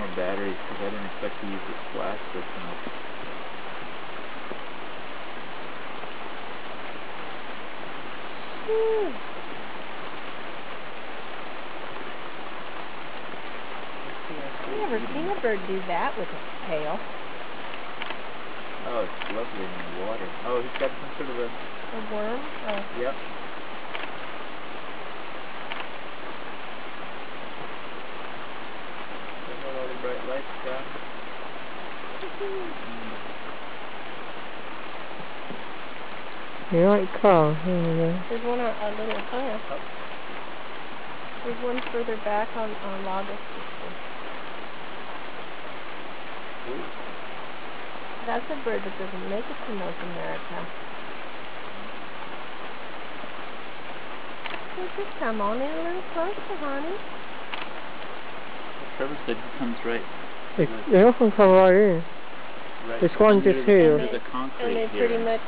more batteries because I didn't expect to use this flash this much. I've never seen a bird do that with its tail. Oh, it's lovely in the water. Oh, he's got some sort of a worm? Oh. Yep. Look at all the bright lights down. You like car? There's one a little higher. Oh. There's one further back on Lagos. That's a bird that doesn't make it to North America. Just come on in a little closer, honey. Trevor said he comes right. They often come right in. Right This one just here. There's a concrete and they here. pretty much